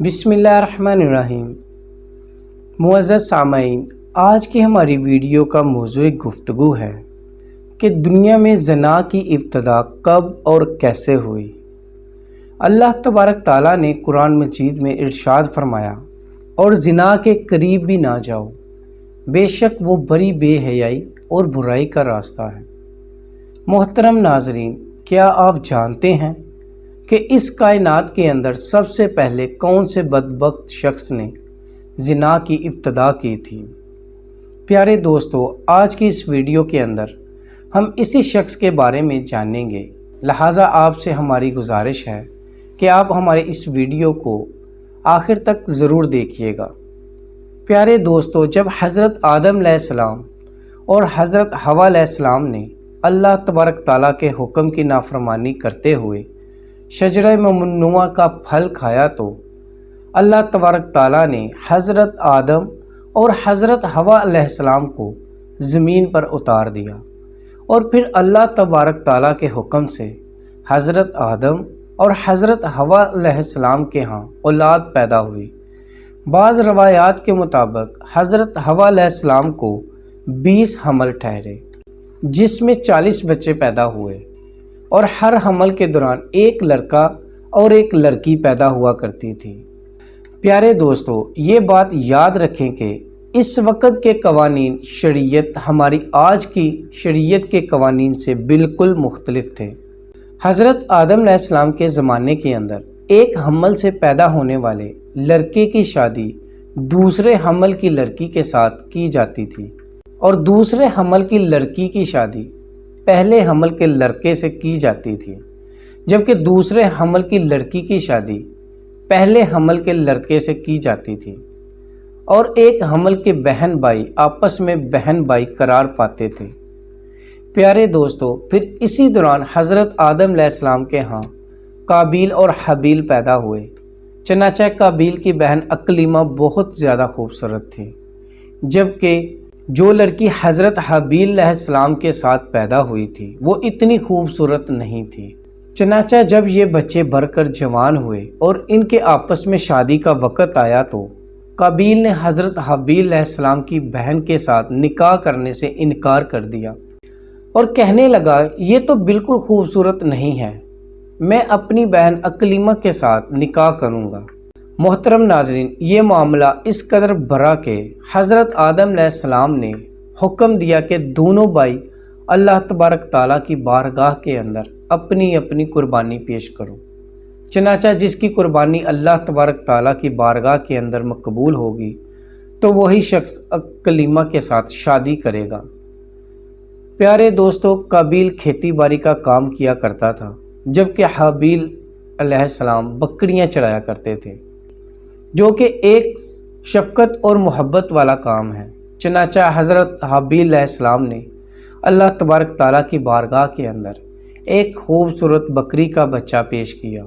بسم اللہ الرحمن الرحیم۔ معزز سامعین، آج کی ہماری ویڈیو کا موضوع گفتگو ہے کہ دنیا میں زنا کی ابتدا کب اور کیسے ہوئی۔ اللہ تبارک تعالیٰ نے قرآن مجید میں ارشاد فرمایا، اور زنا کے قریب بھی نہ جاؤ، بے شک وہ بڑی بے حیائی اور برائی کا راستہ ہے۔ محترم ناظرین، کیا آپ جانتے ہیں کہ اس کائنات کے اندر سب سے پہلے کون سے بدبخت شخص نے زنا کی ابتدا کی تھی؟ پیارے دوستو، آج کی اس ویڈیو کے اندر ہم اسی شخص کے بارے میں جانیں گے، لہٰذا آپ سے ہماری گزارش ہے کہ آپ ہمارے اس ویڈیو کو آخر تک ضرور دیکھیے گا۔ پیارے دوستو، جب حضرت آدم علیہ السلام اور حضرت حوا علیہ السلام نے اللہ تبارک تعالیٰ کے حکم کی نافرمانی کرتے ہوئے شجرہ ممنوعہ کا پھل کھایا تو اللہ تبارک تعالیٰ نے حضرت آدم اور حضرت حوا علیہ السلام کو زمین پر اتار دیا، اور پھر اللہ تبارک تعالیٰ کے حکم سے حضرت آدم اور حضرت حوا علیہ السلام کے ہاں اولاد پیدا ہوئی۔ بعض روایات کے مطابق حضرت حوا علیہ السلام کو 20 حمل ٹھہرے، جس میں 40 بچے پیدا ہوئے، اور ہر حمل کے دوران ایک لڑکا اور ایک لڑکی پیدا ہوا کرتی تھی۔ پیارے دوستو، یہ بات یاد رکھیں کہ اس وقت کے قوانین شریعت ہماری آج کی شریعت کے قوانین سے بالکل مختلف تھے۔ حضرت آدم علیہ السلام کے زمانے کے اندر ایک حمل سے پیدا ہونے والے لڑکے کی شادی دوسرے حمل کی لڑکی کے ساتھ کی جاتی تھی، اور دوسرے حمل کی لڑکی کی شادی پہلے حمل کے لڑکے سے کی جاتی تھی، جبکہ دوسرے حمل کی لڑکی کی شادی پہلے حمل کے لڑکے سے کی جاتی تھی، اور ایک حمل کے بہن بھائی آپس میں بہن بھائی قرار پاتے تھے۔ پیارے دوستو، پھر اسی دوران حضرت آدم علیہ السلام کے ہاں قابیل اور حابیل پیدا ہوئے۔ چنانچہ قابیل کی بہن اکلیمہ بہت زیادہ خوبصورت تھی، جبکہ جو لڑکی حضرت حابیل علیہ السلام کے ساتھ پیدا ہوئی تھی وہ اتنی خوبصورت نہیں تھی۔ چنانچہ جب یہ بچے بڑھ کر جوان ہوئے اور ان کے آپس میں شادی کا وقت آیا تو قابیل نے حضرت حابیل علیہ السلام کی بہن کے ساتھ نکاح کرنے سے انکار کر دیا، اور کہنے لگا، یہ تو بالکل خوبصورت نہیں ہے، میں اپنی بہن اکلیمہ کے ساتھ نکاح کروں گا۔ محترم ناظرین، یہ معاملہ اس قدر بڑھا کہ حضرت آدم علیہ السلام نے حکم دیا کہ دونوں بھائی اللہ تبارک تعالیٰ کی بارگاہ کے اندر اپنی اپنی قربانی پیش کرو۔ چنانچہ جس کی قربانی اللہ تبارک تعالیٰ کی بارگاہ کے اندر مقبول ہوگی تو وہی شخص اکلیمہ کے ساتھ شادی کرے گا۔ پیارے دوستو، قابیل کھیتی باڑی کا کام کیا کرتا تھا، جبکہ حابیل علیہ السلام بکریاں چرایا کرتے تھے، جو کہ ایک شفقت اور محبت والا کام ہے۔ چنانچہ حضرت حابیل علیہ السلام نے اللہ تبارک تعالیٰ کی بارگاہ کے اندر ایک خوبصورت بکری کا بچہ پیش کیا،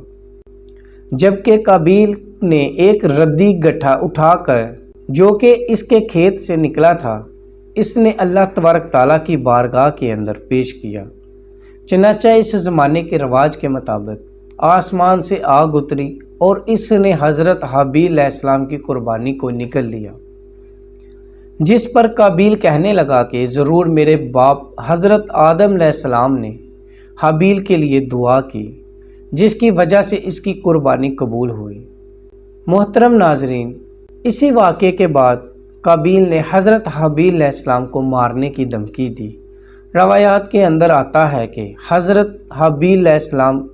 جبکہ قابیل نے ایک ردی گٹھا اٹھا کر جو کہ اس کے کھیت سے نکلا تھا، اس نے اللہ تبارک تعالیٰ کی بارگاہ کے اندر پیش کیا۔ چنانچہ اس زمانے کے رواج کے مطابق آسمان سے آگ اتری اور اس نے حضرت حابیل علیہ السلام کی قربانی کو نگل لیا، جس پر قابیل کہنے لگا کہ ضرور میرے باپ حضرت آدم علیہ السلام نے حابیل کے لیے دعا کی، جس کی وجہ سے اس کی قربانی قبول ہوئی۔ محترم ناظرین، اسی واقعے کے بعد قابیل نے حضرت حابیل علیہ السلام کو مارنے کی دھمکی دی۔ روایات کے اندر آتا ہے کہ حضرت حابیل علیہ السلام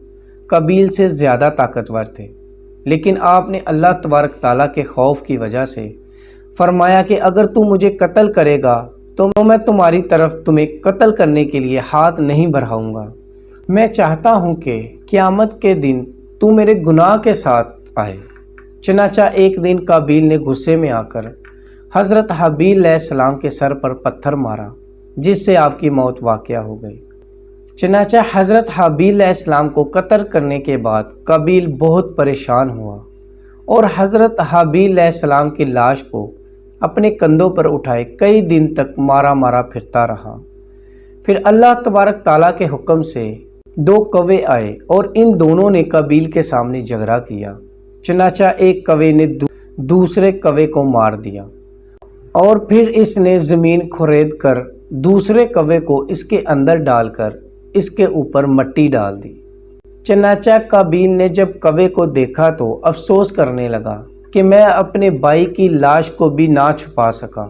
قابیل سے زیادہ طاقتور تھے، لیکن آپ نے اللہ تبارک تعالیٰ کے خوف کی وجہ سے فرمایا کہ اگر تو مجھے قتل کرے گا تو میں تمہاری طرف تمہیں قتل کرنے کے لیے ہاتھ نہیں بڑھاؤں گا۔ میں چاہتا ہوں کہ قیامت کے دن تو میرے گناہ کے ساتھ آئے۔ چنانچہ ایک دن قابیل نے غصے میں آ کر حضرت حابیل علیہ السلام کے سر پر پتھر مارا، جس سے آپ کی موت واقع ہو گئی۔ چنانچہ حضرت حابیل علیہ السلام کو قتل کرنے کے بعد قابیل بہت پریشان ہوا، اور حضرت حابیل علیہ السلام کی لاش کو اپنے کندھوں پر اٹھائے کئی دن تک مارا مارا پھرتا رہا۔ پھر اللہ تبارک تعالیٰ کے حکم سے 2 کوے آئے، اور ان دونوں نے قابیل کے سامنے جھگڑا کیا۔ چنانچہ ایک کوے نے دوسرے کوے کو مار دیا اور پھر اس نے زمین کھرید کر دوسرے کوے کو اس کے اندر ڈال کر اس کے اوپر مٹی ڈال دی۔ چنانچہ قابیل نے جب کوے کو دیکھا تو افسوس کرنے لگا کہ میں اپنے بھائی کی لاش کو بھی نہ چھپا سکا۔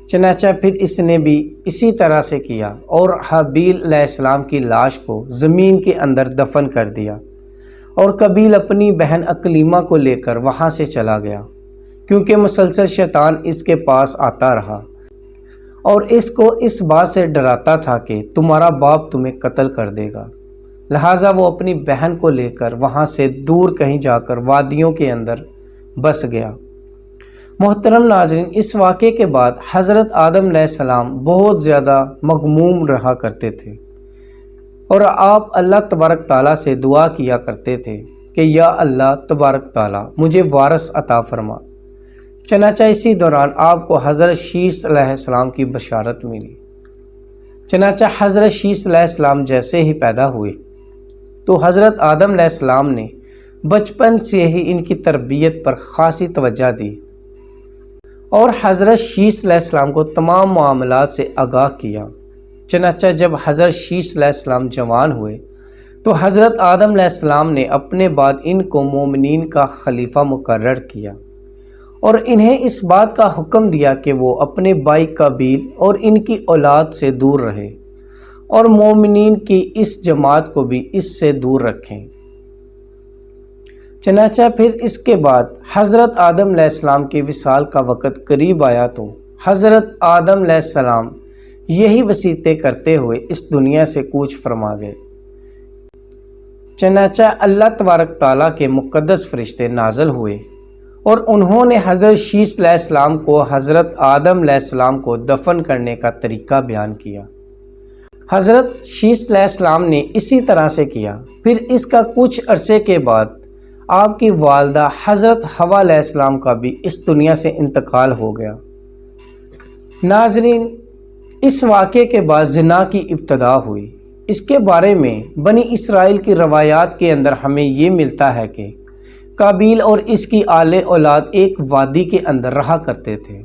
چنانچہ پھر اس نے بھی اسی طرح سے کیا اور حابیل علیہ السلام کی لاش کو زمین کے اندر دفن کر دیا، اور قابیل اپنی بہن اکلیمہ کو لے کر وہاں سے چلا گیا، کیونکہ مسلسل شیطان اس کے پاس آتا رہا اور اس کو اس بات سے ڈراتا تھا کہ تمہارا باپ تمہیں قتل کر دے گا۔ لہٰذا وہ اپنی بہن کو لے کر وہاں سے دور کہیں جا کر وادیوں کے اندر بس گیا۔ محترم ناظرین، اس واقعے کے بعد حضرت آدم علیہ السلام بہت زیادہ مغموم رہا کرتے تھے، اور آپ اللہ تبارک تعالیٰ سے دعا کیا کرتے تھے کہ یا اللہ تبارک تعالیٰ مجھے وارث عطا فرما۔ چنانچہ اسی دوران آپ کو حضرت شیس علیہ السلام کی بشارت ملی۔ چنانچہ حضرت شیس علیہ السلام جیسے ہی پیدا ہوئے تو حضرت آدم علیہ السلام نے بچپن سے ہی ان کی تربیت پر خاصی توجہ دی اور حضرت شیس علیہ السلام کو تمام معاملات سے آگاہ کیا۔ چنانچہ جب حضرت شیس علیہ السلام جوان ہوئے تو حضرت آدم علیہ السلام نے اپنے بعد ان کو مومنین کا خلیفہ مقرر کیا اور انہیں اس بات کا حکم دیا کہ وہ اپنے بھائی قابیل اور ان کی اولاد سے دور رہے اور مومنین کی اس جماعت کو بھی اس سے دور رکھیں۔ چنانچہ پھر اس کے بعد حضرت آدم علیہ السلام کے وصال کا وقت قریب آیا تو حضرت آدم علیہ السلام یہی وصیتیں کرتے ہوئے اس دنیا سے کوچ فرما گئے۔ چنانچہ اللہ تبارک تعالیٰ کے مقدس فرشتے نازل ہوئے اور انہوں نے حضرت شیس علیہ السلام کو حضرت آدم علیہ السلام کو دفن کرنے کا طریقہ بیان کیا۔ حضرت شیس علیہ السلام نے اسی طرح سے کیا۔ پھر اس کا کچھ عرصے کے بعد آپ کی والدہ حضرت حوا علیہ السلام کا بھی اس دنیا سے انتقال ہو گیا۔ ناظرین، اس واقعے کے بعد زنا کی ابتدا ہوئی۔ اس کے بارے میں بنی اسرائیل کی روایات کے اندر ہمیں یہ ملتا ہے کہ قابیل اور اس کی آل اولاد ایک وادی کے اندر رہا کرتے تھے۔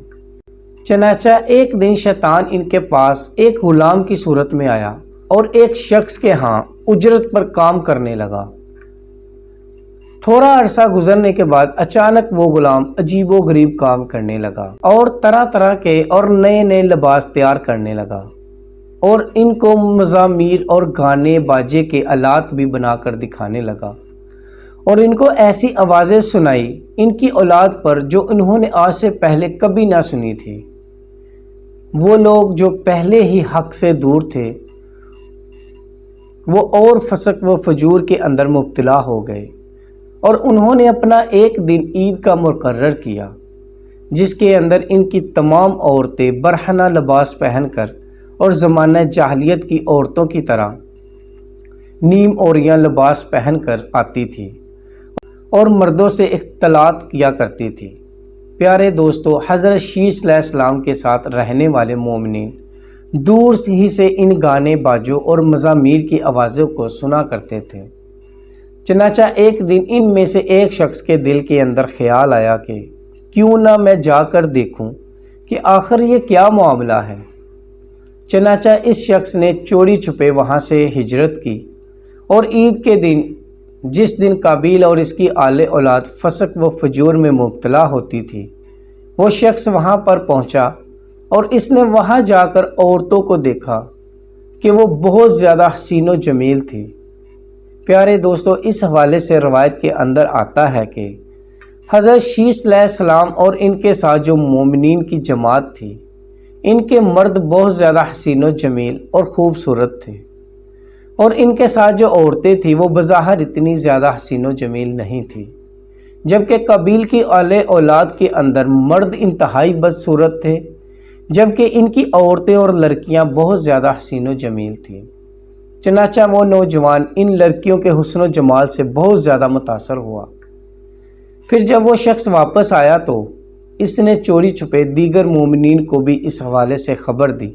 چنانچہ ایک دن شیطان ان کے پاس ایک غلام کی صورت میں آیا اور ایک شخص کے ہاں اجرت پر کام کرنے لگا۔ تھوڑا عرصہ گزرنے کے بعد اچانک وہ غلام عجیب و غریب کام کرنے لگا اور طرح طرح کے اور نئے نئے لباس تیار کرنے لگا اور ان کو مزامیر اور گانے باجے کے آلات بھی بنا کر دکھانے لگا اور ان کو ایسی آوازیں سنائی ان کی اولاد پر جو انہوں نے آج سے پہلے کبھی نہ سنی تھی۔ وہ لوگ جو پہلے ہی حق سے دور تھے وہ اور فسق و فجور کے اندر مبتلا ہو گئے، اور انہوں نے اپنا ایک دن عید کا مقرر کیا جس کے اندر ان کی تمام عورتیں برہنہ لباس پہن کر اور زمانہ جاہلیت کی عورتوں کی طرح نیم اوریاں لباس پہن کر آتی تھی اور مردوں سے اختلاط کیا کرتی تھی۔ پیارے دوستو، حضرت شیس علیہ السلام کے ساتھ رہنے والے مومنین دور ہی سے ان گانے باجوں اور مزامیر کی آوازوں کو سنا کرتے تھے۔ چنانچہ ایک دن ان میں سے ایک شخص کے دل کے اندر خیال آیا کہ کیوں نہ میں جا کر دیکھوں کہ آخر یہ کیا معاملہ ہے۔ چنانچہ اس شخص نے چوری چھپے وہاں سے ہجرت کی اور عید کے دن، جس دن قابیل اور اس کی آل اولاد فسق و فجور میں مبتلا ہوتی تھی، وہ شخص وہاں پر پہنچا اور اس نے وہاں جا کر عورتوں کو دیکھا کہ وہ بہت زیادہ حسین و جمیل تھی۔ پیارے دوستو، اس حوالے سے روایت کے اندر آتا ہے کہ حضرت شیس علیہ السلام اور ان کے ساتھ جو مومنین کی جماعت تھی، ان کے مرد بہت زیادہ حسین و جمیل اور خوبصورت تھے، اور ان کے ساتھ جو عورتیں تھیں وہ بظاہر اتنی زیادہ حسین و جمیل نہیں تھیں، جبکہ قابیل کی آل اولاد کے اندر مرد انتہائی بدصورت تھے، جبکہ ان کی عورتیں اور لڑکیاں بہت زیادہ حسین و جمیل تھیں۔ چنانچہ وہ نوجوان ان لڑکیوں کے حسن و جمال سے بہت زیادہ متاثر ہوا۔ پھر جب وہ شخص واپس آیا تو اس نے چوری چھپے دیگر مومنین کو بھی اس حوالے سے خبر دی۔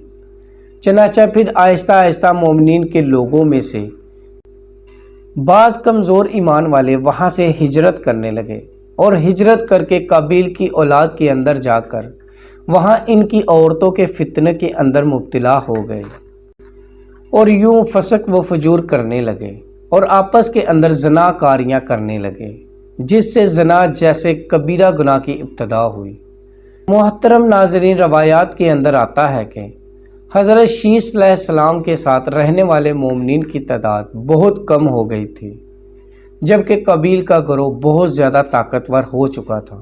چنانچہ پھر آہستہ آہستہ مومنین کے لوگوں میں سے بعض کمزور ایمان والے وہاں سے ہجرت کرنے لگے اور ہجرت کر کے قابیل کی اولاد کے اندر جا کر وہاں ان کی عورتوں کے فتنے کے اندر مبتلا ہو گئے اور یوں فسق و فجور کرنے لگے اور آپس کے اندر زنا کاریاں کرنے لگے، جس سے زنا جیسے کبیرہ گناہ کی ابتدا ہوئی۔ محترم ناظرین، روایات کے اندر آتا ہے کہ حضرت شیس علیہ السلام کے ساتھ رہنے والے مومنین کی تعداد بہت کم ہو گئی تھی، جبکہ قابیل کا گروہ بہت زیادہ طاقتور ہو چکا تھا۔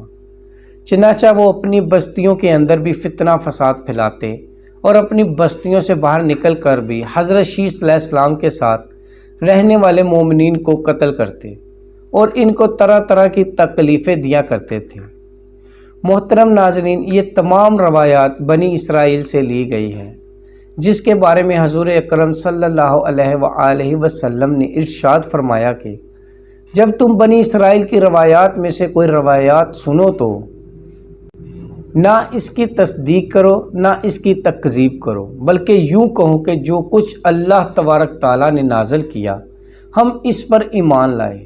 چنانچہ وہ اپنی بستیوں کے اندر بھی فتنہ فساد پھیلاتے اور اپنی بستیوں سے باہر نکل کر بھی حضرت شیس علیہ السلام کے ساتھ رہنے والے مومنین کو قتل کرتے اور ان کو طرح طرح کی تکلیفیں دیا کرتے تھے۔ محترم ناظرین، یہ تمام روایات بنی اسرائیل سے لی گئی ہیں، جس کے بارے میں حضور اکرم صلی اللہ علیہ وآلہ وسلم نے ارشاد فرمایا کہ جب تم بنی اسرائیل کی روایات میں سے کوئی روایات سنو تو نہ اس کی تصدیق کرو نہ اس کی تکذیب کرو، بلکہ یوں کہو کہ جو کچھ اللہ تبارک تعالیٰ نے نازل کیا ہم اس پر ایمان لائے۔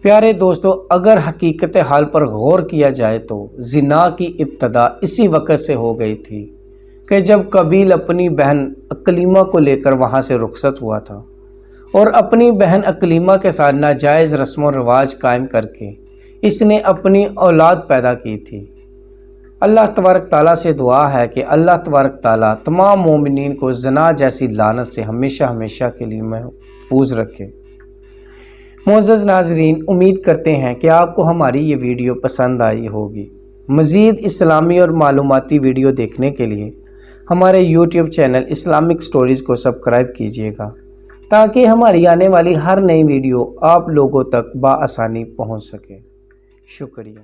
پیارے دوستو، اگر حقیقت حال پر غور کیا جائے تو زنا کی ابتدا اسی وقت سے ہو گئی تھی کہ جب قابیل اپنی بہن اکلیمہ کو لے کر وہاں سے رخصت ہوا تھا اور اپنی بہن اکلیمہ کے ساتھ ناجائز رسم و رواج قائم کر کے اس نے اپنی اولاد پیدا کی تھی۔ اللہ تبارک تعالیٰ سے دعا ہے کہ اللہ تبارک تعالیٰ تمام مومنین کو زنا جیسی لعنت سے ہمیشہ ہمیشہ کے لیے محفوظ رکھے۔ معزز ناظرین، امید کرتے ہیں کہ آپ کو ہماری یہ ویڈیو پسند آئی ہوگی۔ مزید اسلامی اور معلوماتی ویڈیو دیکھنے کے لیے ہمارے یوٹیوب چینل اسلامک سٹوریز کو سبسکرائب کیجیے گا، تاکہ ہماری آنے والی ہر نئی ویڈیو آپ لوگوں تک بآسانی پہنچ سکے۔ شکریہ۔